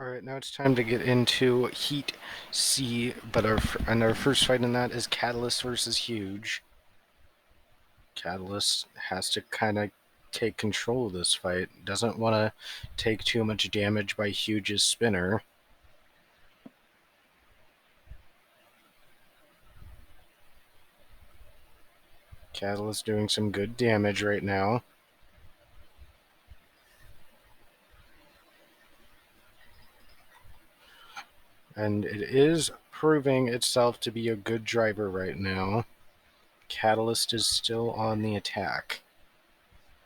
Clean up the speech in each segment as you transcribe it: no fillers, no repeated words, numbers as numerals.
Alright, now it's time to get into Heat C, but our first fight in that is Catalyst versus Huge. Catalyst has to kind of take control of this fight. Doesn't want to take too much damage by Huge's spinner. Catalyst doing some good damage right now. And it is proving itself to be a good driver right now. Catalyst is still on the attack.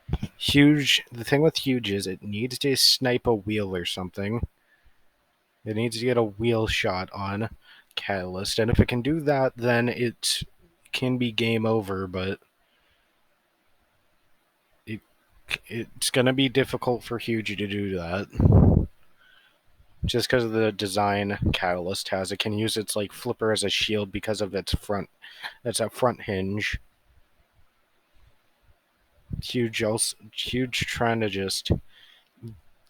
The thing with Huge is it needs to snipe a wheel or something. It needs to get a wheel shot on Catalyst, and if it can do that, then it can be game over, but it's going to be difficult for Huge to do that. Just because of the design Catalyst has, it can use its like flipper as a shield because of its front hinge. Huge trying to just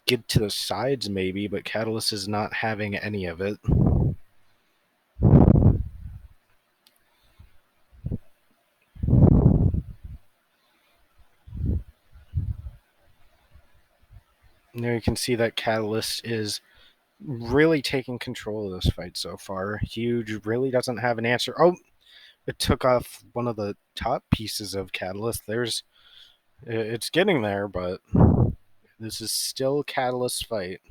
get to the sides maybe, but Catalyst is not having any of it. There you can see that Catalyst is really taking control of this fight so far. Huge really doesn't have an answer. Oh, it took off one of the top pieces of Catalyst. It's getting there, but this is still Catalyst's fight.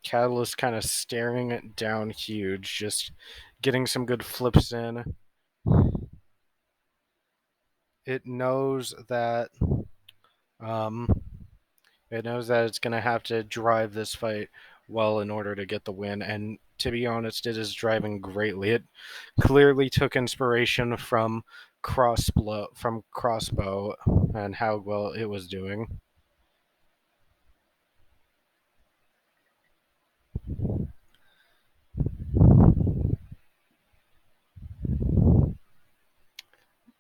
Catalyst kind of staring it down Huge, just getting some good flips in. It knows that um, it's going to have to drive this fight well in order to get the win, and to be honest, it is driving greatly. It clearly took inspiration from Crossblow, and how well it was doing.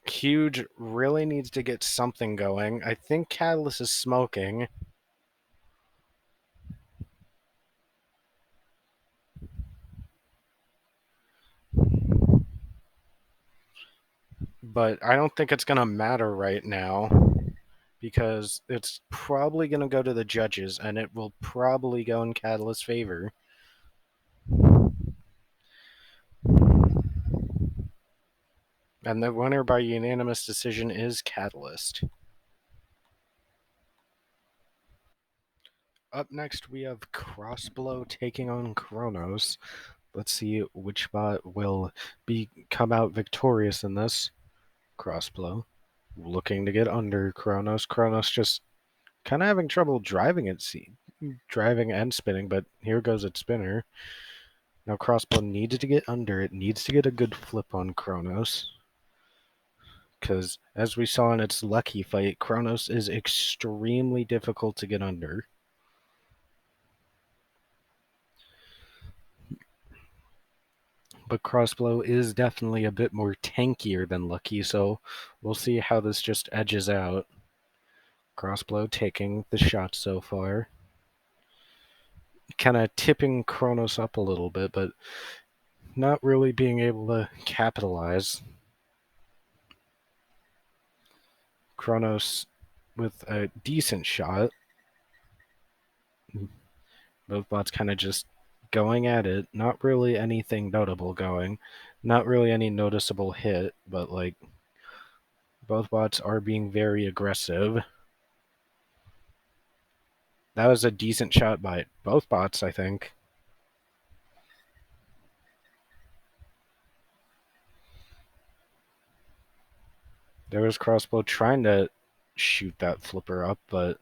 Huge really needs to get something going. I think Catalyst is smoking. But I don't think it's going to matter right now because it's probably going to go to the judges and it will probably go in Catalyst's favor. And the winner by unanimous decision is Catalyst. Up next, we have Crossblow taking on Chronos. Let's see which bot will come out victorious in this. Crossblow looking to get under Chronos. Chronos just kind of having trouble driving and spinning, but here goes its spinner. Now Crossblow needed to get under. It needs to get a good flip on Chronos. Because as we saw in its lucky fight, Chronos is extremely difficult to get under. But Crossblow is definitely a bit more tankier than Lucky, so we'll see how this just edges out. Crossblow taking the shot so far. Kind of tipping Chronos up a little bit, but not really being able to capitalize. Chronos with a decent shot. Both bots kind of just going at it. Not really anything notable going. Not really any noticeable hit, but like both bots are being very aggressive. That was a decent shot by both bots, I think. There was Crossblow trying to shoot that flipper up, but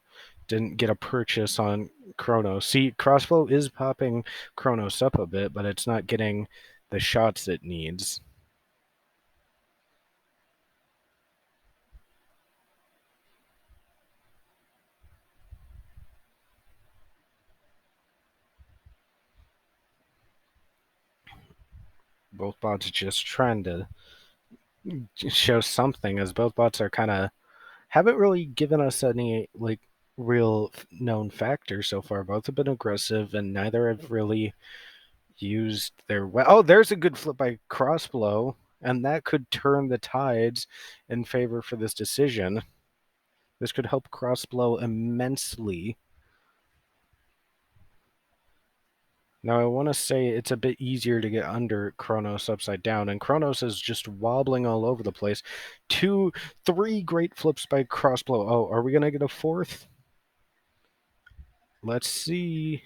didn't get a purchase on Chronos. See, Crossblow is popping Chronos up a bit, but it's not getting the shots it needs. Both bots just trying to show something, as both bots are kind of haven't really given us any like real known factors so far. Both have been aggressive, and neither have really used their oh, there's a good flip by Crossblow, and that could turn the tides in favor for this decision. This could help Crossblow immensely. Now I want to say it's a bit easier to get under Chronos upside down, and Chronos is just wobbling all over the place. 2, 3 great flips by Crossblow. Oh, are we gonna get a fourth? Let's see.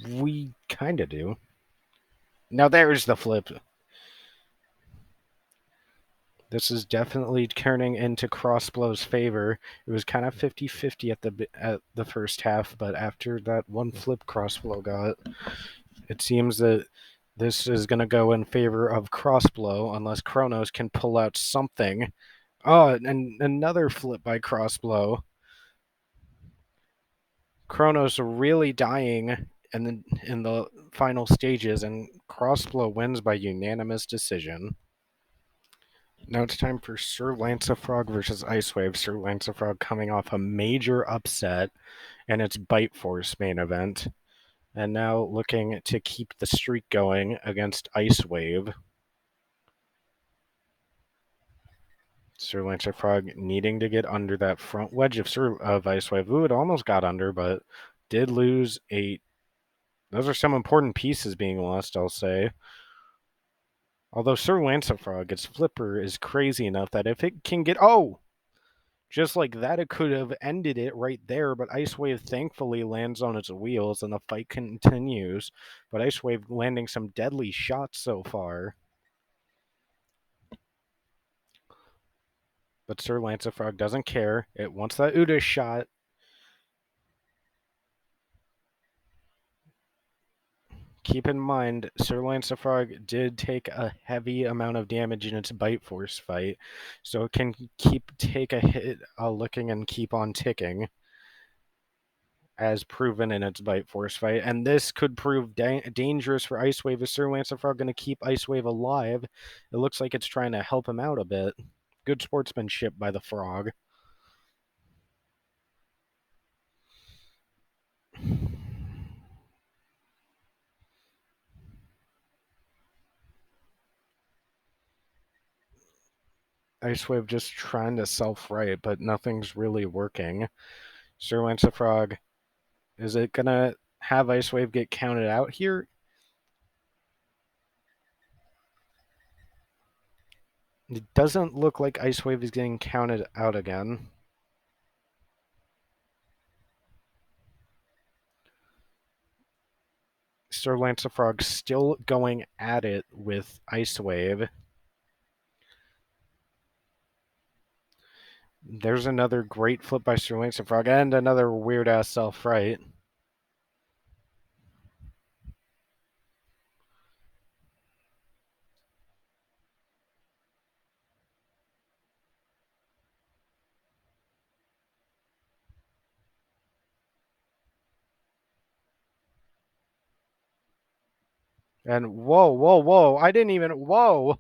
We kind of do. Now there's the flip. This is definitely turning into Crossblow's favor. It was kind of 50-50 at the first half, but after that one flip Crossblow got, it seems that this is going to go in favor of Crossblow unless Chronos can pull out something. Oh, and another flip by Crossblow. Chronos really dying in the final stages, and Crossblow wins by unanimous decision. Now it's time for Sir Lancefrog versus Icewave. Sir Lancefrog coming off a major upset in its Bite Force main event, and now looking to keep the streak going against Icewave. Sir Lancefrog needing to get under that front wedge of Icewave. Ooh, it almost got under, but did lose a. Those are some important pieces being lost, I'll say. Although Sir Lancefrog, its flipper is crazy enough that if it can get. Oh! Just like that, it could have ended it right there, but Icewave thankfully lands on its wheels and the fight continues. But Icewave landing some deadly shots so far. But Sir Lancefrog doesn't care. It wants that Uda shot. Keep in mind, Sir Lancefrog did take a heavy amount of damage in its Bite Force fight, so it can take a hit looking and keep on ticking, as proven in its Bite Force fight. And this could prove dangerous for Icewave. Is Sir Lancefrog going to keep Icewave alive? It looks like it's trying to help him out a bit. Good sportsmanship by the frog. Icewave just trying to self-right, but nothing's really working. Sir Lancefrog, is it going to have Icewave get counted out here? It doesn't look like Icewave is getting counted out again. Sir Lancefrog still going at it with Icewave. There's another great flip by Sir Lancefrog and another weird-ass self-right. And whoa, whoa, whoa. I didn't even. Whoa.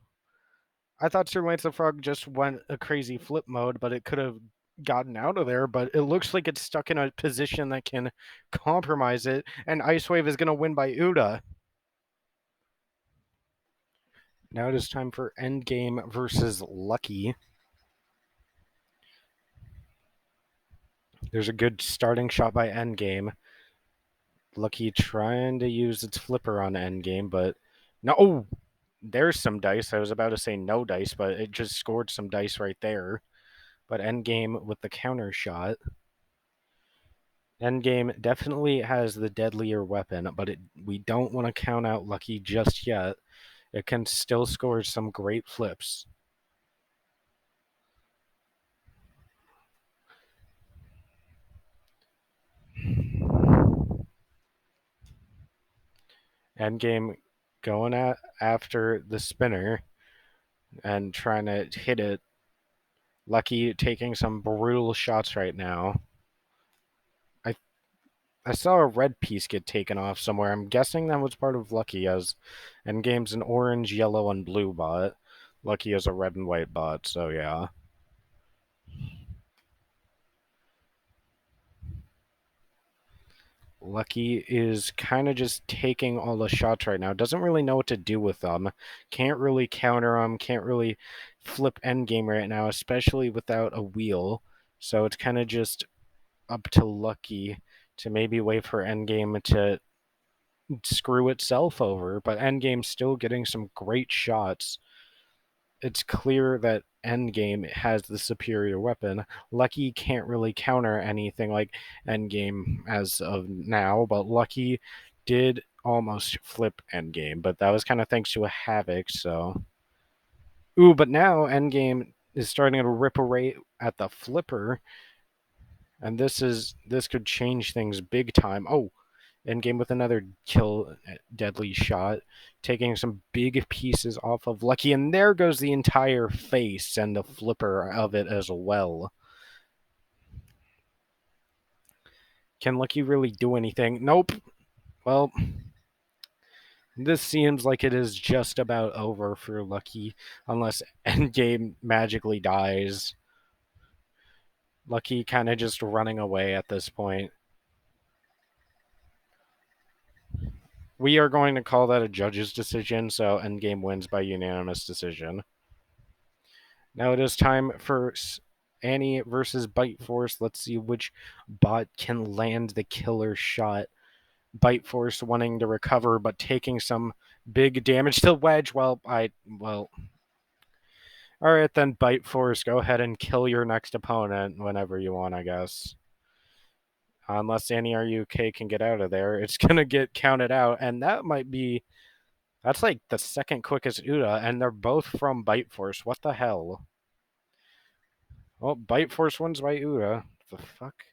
I thought Sir Lancefrog just went a crazy flip mode, but it could have gotten out of there. But it looks like it's stuck in a position that can compromise it. And Icewave is going to win by Uda. Now it is time for Endgame versus Lucky. There's a good starting shot by Endgame. Lucky trying to use its flipper on Endgame, but no. Oh, there's some dice. I was about to say no dice, but it just scored some dice right there. But Endgame with the counter shot. Endgame definitely has the deadlier weapon, but we don't want to count out Lucky just yet. It can still score some great flips. Endgame going after the spinner and trying to hit it. Lucky taking some brutal shots right now. I saw a red piece get taken off somewhere. I'm guessing that was part of Lucky, as Endgame's an orange, yellow, and blue bot. Lucky is a red and white bot, so yeah. Lucky is kind of just taking all the shots right now. Doesn't really know what to do with them. Can't really counter them. Can't really flip endgame right now, especially without a wheel. So it's kind of just up to Lucky to maybe wait for endgame to screw itself over. But endgame's still getting some great shots. It's clear that Endgame has the superior weapon. Lucky can't really counter anything like Endgame as of now, but Lucky did almost flip Endgame, but that was kind of thanks to a Havoc, so... Ooh, but now Endgame is starting to rip away at the flipper, and this could change things big time. Oh, Endgame with another kill deadly shot, taking some big pieces off of Lucky, and there goes the entire face and the flipper of it as well. Can Lucky really do anything? Nope. Well, this seems like it is just about over for Lucky, unless Endgame magically dies. Lucky kind of just running away at this point. We are going to call that a judge's decision, so Endgame wins by unanimous decision. Now it is time for Annie versus Bite Force. Let's see which bot can land the killer shot. Bite Force wanting to recover, but taking some big damage to Wedge. Well, all right then, Bite Force, go ahead and kill your next opponent whenever you want, I guess. Unless Annie RUK can get out of there, it's gonna get counted out, and that's like the second quickest Uda, and they're both from Bite Force. What the hell? Well, Bite Force wins by Uda. The fuck?